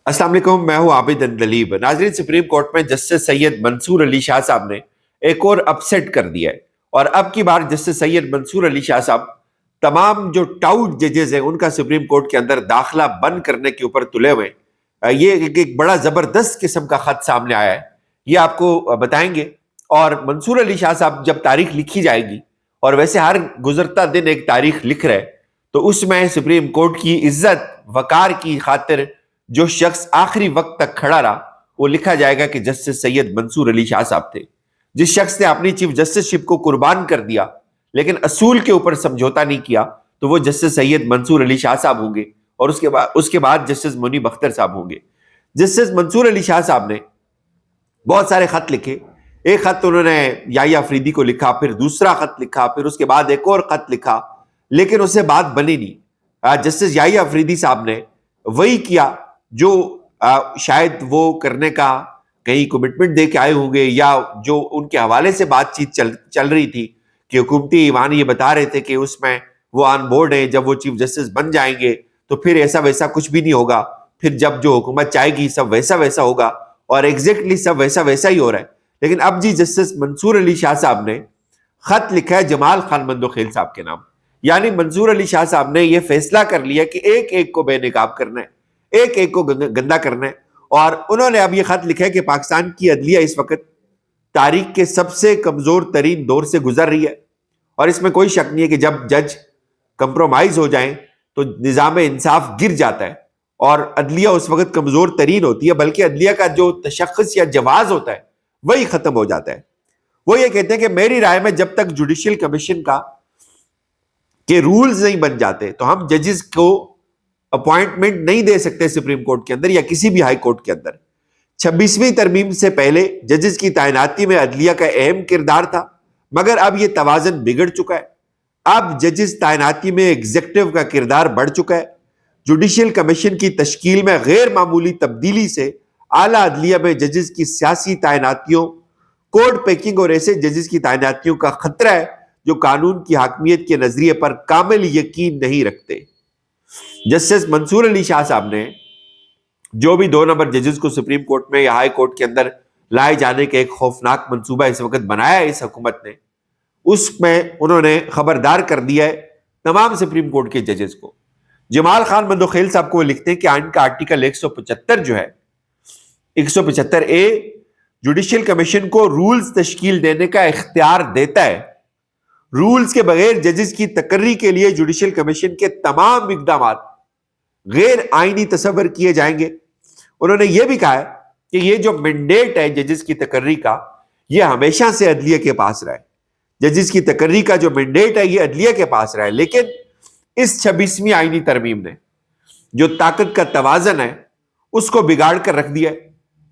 अस्सलाम वालेकुम, मैं हूं आबिद अंदलीब। नाजरीन, सुप्रीम कोर्ट में जस्टिस सैयद मंसूर अली शाह साहब ने एक और अपसेट कर दिया है। और अब की बार जस्टिस सैयद मंसूर अली शाह साहब तमाम जो टाउट जजेस हैं उनका सुप्रीम कोर्ट के अंदर दाखिला बंद करने के ऊपर तुले हुए हैं। ये एक बड़ा जबरदस्त किस्म का खत सामने आया है, ये आपको बताएंगे। और मंसूर अली शाह साहब जब तारीख लिखी जाएगी, और वैसे हर गुजरता दिन एक तारीख लिख रहे, तो उसमें सुप्रीम कोर्ट की इज्जत वकार की खातिर जो शख्स आखिरी वक्त तक खड़ा रहा वो लिखा जाएगा कि जस्टिस सैयद मंसूर अली शाह साहब थे। जिस शख्स ने अपनी चीफ जस्टिसशिप को कुर्बान कर दिया लेकिन असूल के ऊपर समझौता नहीं किया, तो वो जस्टिस सैयद मंसूर अली शाह साहब होंगे। और उसके बाद जस्टिस मुनीब अख्तर साहब होंगे। जस्टिस मंसूर अली शाह साहब ने बहुत सारे खत लिखे। एक खत तो उन्होंने याहिया अफरीदी को लिखा, फिर दूसरा खत लिखा, फिर उसके बाद एक और खत लिखा, लेकिन उससे बात बनी नहीं। जस्टिस याहिया अफरीदी साहब ने वही किया जो शायद वो करने का कहीं कमिटमेंट दे के आए होंगे, या जो उनके हवाले से बातचीत चल रही थी कि हुकूमती ईवान ये बता रहे थे कि उसमें वो ऑन बोर्ड है, जब वो चीफ जस्टिस बन जाएंगे तो फिर ऐसा वैसा कुछ भी नहीं होगा, फिर जब जो हुकूमत चाहेगी सब वैसा वैसा होगा। और एग्जैक्टली सब वैसा वैसा ही हो रहा है। लेकिन अब जी जस्टिस मंसूर अली शाह साहब ने खत लिखा है जमाल खान मंदोखेल साहब के नाम। यानी मंसूर अली शाह साहब ने यह फैसला कर लिया कि एक एक को बेनकाब करना है, एक एक को गंदा करना है। और उन्होंने अब यह खत लिखा है कि पाकिस्तान की अदलिया इस वक्त तारीख के सबसे कमजोर तरीन दौर से गुजर रही है। और इसमें कोई शक नहीं है कि जब जज कंप्रोमाइज हो जाएं तो निजाम इंसाफ गिर जाता है और अदलिया उस वक्त कमजोर तरीन होती है, बल्कि अदलिया का जो तशख्खुस या जवाज होता है वही खत्म हो जाता है। वो ये कहते हैं कि मेरी राय में जब तक जुडिशियल कमीशन के रूल्स नहीं बन जाते तो हम जजेस को अपॉइंटमेंट नहीं दे सकते सुप्रीम कोर्ट के अंदर या किसी भी हाई कोर्ट के अंदर। 26वीं तरमीम से पहले जजेस की तैनाती में अदलिया का अहम किरदार था, मगर अब यह तवाजन बिगड़ चुका है। अब जजेस तैनाती में एग्जीक्यूटिव का किरदार बढ़ चुका है। जुडिशियल कमीशन की तश्कील में गैर मामूली तब्दीली से आला अदलिया में जजेस की सियासी तैनातियों, कोर्ट पैकिंग और ऐसे जजेस की तैनातियों का खतरा है जो कानून की हाकमियत के नजरिए पर कामिल यकीन नहीं रखते। जस्टिस मंसूर अली शाह साहब ने जो भी 2 नंबर जजेस को सुप्रीम कोर्ट में या हाई कोर्ट के अंदर लाए जाने के एक खौफनाक मंसूबा इस वक्त बनाया है इस हुकूमत ने, उसमें उन्होंने खबरदार कर दिया है तमाम सुप्रीम कोर्ट के जजेस को। जमाल खान मंदोखेल साहब को लिखते हैं कि आइन का आर्टिकल 175 जो है, 175A जुडिशियल कमीशन को रूल्स तश्कील देने का इख्तियार देता है। रूल्स के बगैर जजेस की तकर्री के लिए जुडिशियल कमीशन के तमाम इकदाम गैर आईनी तस्वर किए जाएंगे। उन्होंने यह भी कहा है कि यह जो मैंडेट है जजेस की तकर्री का, यह हमेशा से अदलिया के पास रहा है। जजेस की तकर्री का जो मैंडेट है यह अदलिया के पास रहा है, लेकिन इस 26वीं आईनी तरमीम ने जो ताकत का तवाजन है उसको बिगाड़ कर रख दिया है।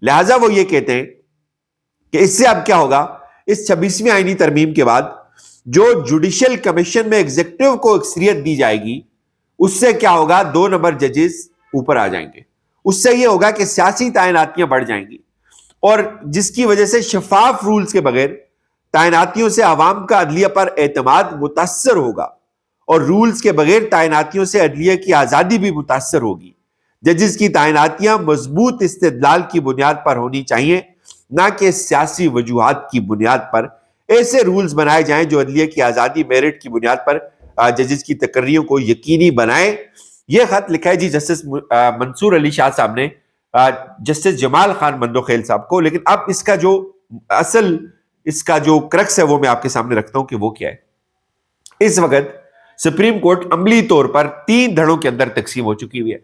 लिहाजा वो ये कहते हैं कि इससे अब क्या होगा, इस 26वीं आईनी तरमीम के बाद जो जुडिशियल कमीशन में एग्जीक्यूटिव को अक्सरियत दी जाएगी, उससे क्या होगा, 2 नंबर जजेस ऊपर आ जाएंगे। उससे यह होगा कि सियासी तैनातियां बढ़ जाएंगी, और जिसकी वजह से शफाफ रूल्स के बगैर तैनातियों से आवाम का अदलिया पर एतमाद मुतासर होगा, और रूल्स के बगैर तैनातियों से अदलिया की आजादी भी मुतासर होगी। जजेस की तैनातियां मजबूत इस्तेदलाल की बुनियाद पर होनी चाहिए, ना कि सियासी वजूहात की बुनियाद पर। ऐसे रूल्स बनाए जाएं जो अदलिया की आजादी, मेरिट की बुनियाद पर जजेस की तकर्रियों को यकीनी बनाए। यह खत लिखा है जी जस्टिस मंसूर अली शाह साहब ने जस्टिस जमाल खान मंदोखेल साहब को। लेकिन अब इसका जो क्रक्स है वो मैं आपके सामने रखता हूं कि वो क्या है। इस वक्त सुप्रीम कोर्ट अमली तौर पर 3 धड़ों के अंदर तकसीम हो चुकी हुई है।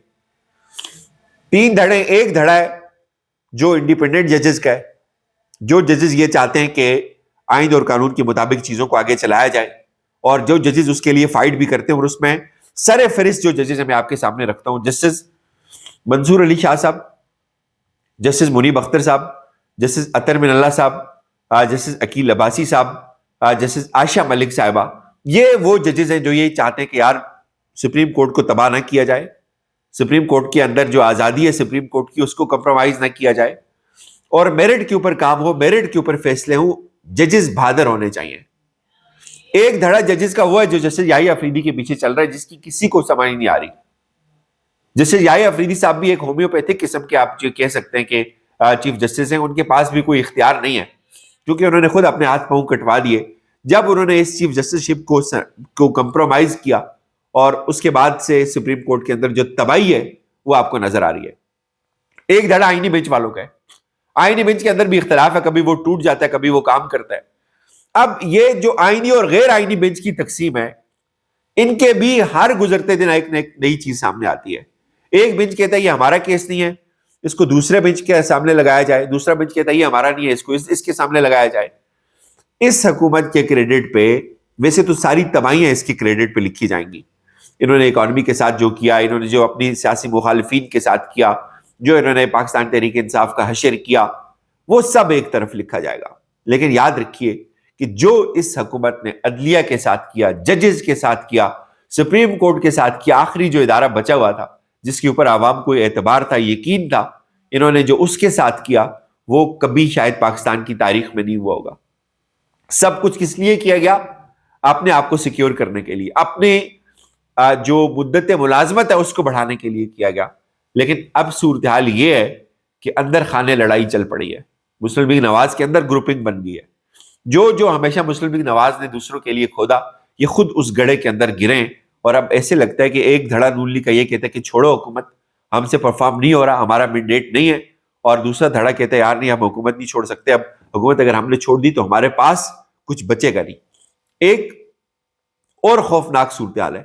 3 धड़े। एक धड़ा है जो इंडिपेंडेंट जजेस का है, जो जजेस ये चाहते हैं कि आइन और कानून के मुताबिक चीजों को आगे चलाया जाए, और जो जजेस उसके लिए फाइट भी करते हैं। और उसमें सरे फहरिस्त जो जजेस मैं आपके सामने रखता हूं, जस्टिस मंसूर अली शाह साहब, जस्टिस मुनीब अख्तर साहब, जस्टिस अतर मिनल्ला साहब, जस्टिस अकील अब्बासी साहब, जस्टिस आयशा मलिक साहिबा। ये वो जजेस हैं जो ये चाहते हैं कि यार सुप्रीम कोर्ट को तबाह ना किया जाए, सुप्रीम कोर्ट के अंदर जो आजादी है सुप्रीम कोर्ट की उसको कंप्रोमाइज ना किया जाए, और मेरिट के ऊपर काम हो, मेरिट के ऊपर फैसले हो, जजेस बहादुर होने चाहिए। एक धड़ा जजेस का वो है जो जस्टिस याहिया अफरीदी के पीछे चल रहा है, जिसकी किसी को समझ नहीं आ रही, جسٹس یحییٰ افریدی صاحب بھی ایک ہومیوپیتھک قسم کے آپ جو کہہ سکتے ہیں کہ چیف جسٹس ہیں، ان کے پاس بھی کوئی اختیار نہیں ہے کیونکہ انہوں نے خود اپنے ہاتھ پاؤں کٹوا دیے جب انہوں نے اس چیف جسٹس شپ کو کمپرومائز کیا، اور اس کے بعد سے سپریم کورٹ کے اندر جو تباہی ہے وہ آپ کو نظر آ رہی ہے۔ ایک دھڑا آئینی بینچ والوں کا ہے، آئینی بینچ کے اندر بھی اختلاف ہے، کبھی وہ ٹوٹ جاتا ہے، کبھی وہ کام کرتا ہے۔ اب یہ جو آئینی اور غیر آئینی بینچ کی تقسیم ہے، ان کے بھی ہر گزرتے دن ایک نئی چیز سامنے آتی ہے۔ ایک بینچ کہتا ہے یہ ہمارا کیس نہیں ہے، اس کو دوسرے بینچ کے سامنے لگایا جائے، دوسرا بینچ کہتا ہے یہ ہمارا نہیں ہے، اس کو اس کے سامنے لگایا جائے۔ اس حکومت کے کریڈٹ پہ ویسے تو ساری تباہیاں اس کے کریڈٹ پہ لکھی جائیں گی۔ انہوں نے اکانومی کے ساتھ جو کیا، انہوں نے جو اپنی سیاسی مخالفین کے ساتھ کیا، جو انہوں نے پاکستان تحریک انصاف کا حشر کیا، وہ سب ایک طرف لکھا جائے گا۔ لیکن یاد رکھیے کہ جو اس حکومت نے عدلیہ کے ساتھ کیا، ججز کے ساتھ کیا، سپریم کورٹ کے ساتھ کیا، آخری جو ادارہ بچا ہوا تھا جس کے اوپر عوام کو اعتبار تھا، یقین تھا، انہوں نے جو اس کے ساتھ کیا وہ کبھی شاید پاکستان کی تاریخ میں نہیں ہوا ہوگا۔ سب کچھ کس لیے کیا گیا؟ اپنے آپ کو سیکیور کرنے کے لیے، اپنے جو مدت ملازمت ہے اس کو بڑھانے کے لیے کیا گیا۔ لیکن اب صورتحال یہ ہے کہ اندر خانے لڑائی چل پڑی ہے، مسلم لیگ نواز کے اندر گروپنگ بن گئی ہے۔ جو ہمیشہ مسلم لیگ نواز نے دوسروں کے لیے کھودا، یہ خود اس گڑھے کے اندر گرے، اور اب ایسے لگتا ہے کہ ایک دھڑا نون لیگ کا یہ کہتا ہے کہ چھوڑو حکومت، ہم سے پرفارم نہیں ہو رہا، ہمارا مینڈیٹ نہیں ہے، اور دوسرا دھڑا کہتا ہے یار نہیں، ہم حکومت نہیں چھوڑ سکتے، اب حکومت اگر ہم نے چھوڑ دی تو ہمارے پاس کچھ بچے گا نہیں۔ ایک اور خوفناک صورتحال ہے،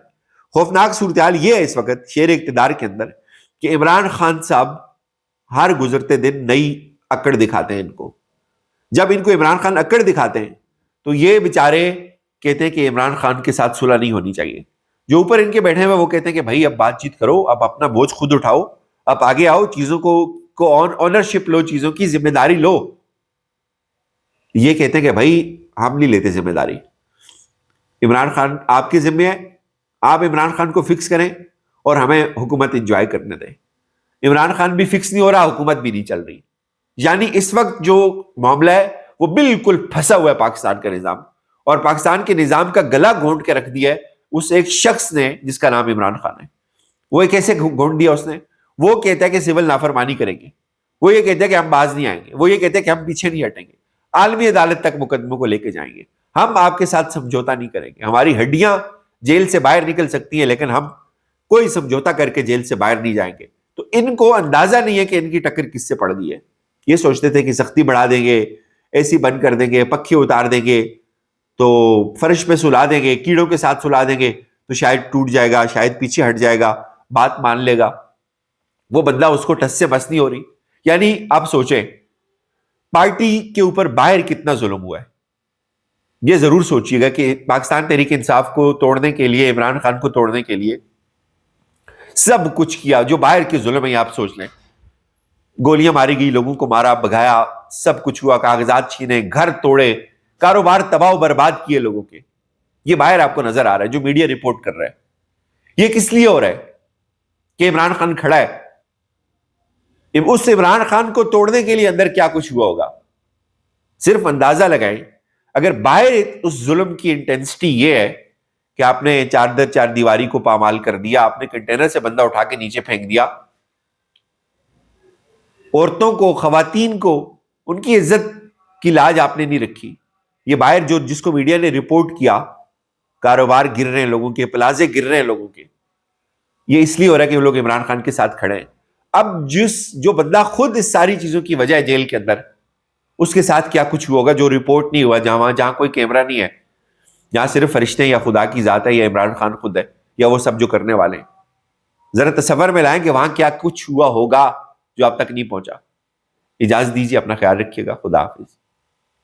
خوفناک صورتحال یہ ہے اس وقت شیر اقتدار کے اندر کہ عمران خان صاحب ہر گزرتے دن نئی اکڑ دکھاتے ہیں ان کو۔ جب ان کو عمران خان اکڑ دکھاتے ہیں تو یہ بیچارے کہتے ہیں کہ عمران خان کے ساتھ صلح نہیں ہونی چاہیے۔ جو اوپر ان کے بیٹھے ہوئے وہ کہتے ہیں کہ بھائی اب بات چیت کرو، اب اپنا بوجھ خود اٹھاؤ، اب آگے آؤ، چیزوں کو آنرشپ لو، چیزوں کی ذمہ داری لو۔ یہ کہتے ہیں کہ بھائی ہم نہیں لیتے ذمہ داری، عمران خان آپ کے ذمہ ہے، آپ عمران خان کو فکس کریں اور ہمیں حکومت انجوائے کرنے دیں۔ عمران خان بھی فکس نہیں ہو رہا، حکومت بھی نہیں چل رہی، یعنی اس وقت جو معاملہ ہے وہ بالکل پھنسا ہوا ہے پاکستان کا نظام، اور پاکستان کے نظام کا گلا گھونٹ کے رکھ دیا ہے اس ایک شخص نے جس کا نام عمران خان ہے۔ وہ کیسے گھونٹ دیا اس نے؟ وہ کہتا ہے کہ سول نافرمانی کریں گے، وہ یہ کہتا ہے کہ ہم باز نہیں آئیں گے، وہ یہ کہتے ہیں کہ ہم پیچھے نہیں ہٹیں گے، عالمی عدالت تک مقدموں کو لے کے جائیں گے، ہم آپ کے ساتھ سمجھوتا نہیں کریں گے، ہماری ہڈیاں جیل سے باہر نکل سکتی ہیں لیکن ہم کوئی سمجھوتا کر کے جیل سے باہر نہیں جائیں گے۔ تو ان کو اندازہ نہیں ہے کہ ان کی ٹکر کس سے پڑ گئی ہے۔ یہ سوچتے تھے کہ سختی بڑھا دیں گے، اے سی بند کر دیں گے، پکھے اتار دیں گے، تو فرش پہ سلا دیں گے، کیڑوں کے ساتھ سلا دیں گے تو شاید ٹوٹ جائے گا، شاید پیچھے ہٹ جائے گا، بات مان لے گا۔ وہ بندہ اس کو ٹس سے بس نہیں ہو رہی۔ یعنی آپ سوچیں پارٹی کے اوپر باہر کتنا ظلم ہوا ہے۔ یہ ضرور سوچیے گا کہ پاکستان تحریک انصاف کو توڑنے کے لیے، عمران خان کو توڑنے کے لیے سب کچھ کیا، جو باہر کے ظلم ہے آپ سوچ لیں، گولیاں ماری گئی، لوگوں کو مارا بھگایا، سب کچھ ہوا، کاغذات چھینے، گھر توڑے، کاروبار تباہ و برباد کیے لوگوں کے، یہ باہر آپ کو نظر آ رہا ہے، جو میڈیا رپورٹ کر رہا ہے۔ یہ کس لیے ہو رہا ہے؟ کہ عمران خان کھڑا ہے۔ اس عمران خان کو توڑنے کے لیے اندر کیا کچھ ہوا ہوگا، صرف اندازہ لگائیں۔ اگر باہر اس ظلم کی انٹینسٹی یہ ہے کہ آپ نے چار دیواری کو پامال کر دیا، آپ نے کنٹینر سے بندہ اٹھا کے نیچے پھینک دیا، عورتوں کو، خواتین کو، ان کی عزت کی لاج آپ نے نہیں رکھی۔ یہ باہر جس کو میڈیا نے رپورٹ کیا، کاروبار گر رہے ہیں لوگوں کے، پلازے گر رہے ہیں لوگوں کے، یہ اس لیے ہو رہا ہے کہ وہ لوگ عمران خان کے ساتھ کھڑے ہیں۔ اب جو بندہ خود اس ساری چیزوں کی وجہ ہے جیل کے اندر، اس کے ساتھ کیا کچھ ہوا ہوگا جو رپورٹ نہیں ہوا، جہاں کوئی کیمرہ نہیں ہے، جہاں صرف فرشتے یا خدا کی ذات ہے یا عمران خان خود ہے یا وہ سب جو کرنے والے ہیں۔ ذرا تصور میں لائیں کہ وہاں کیا کچھ ہوا ہوگا جو اب تک نہیں پہنچا۔ اجازت دیجیے، اپنا خیال رکھیے گا، خدا حافظ۔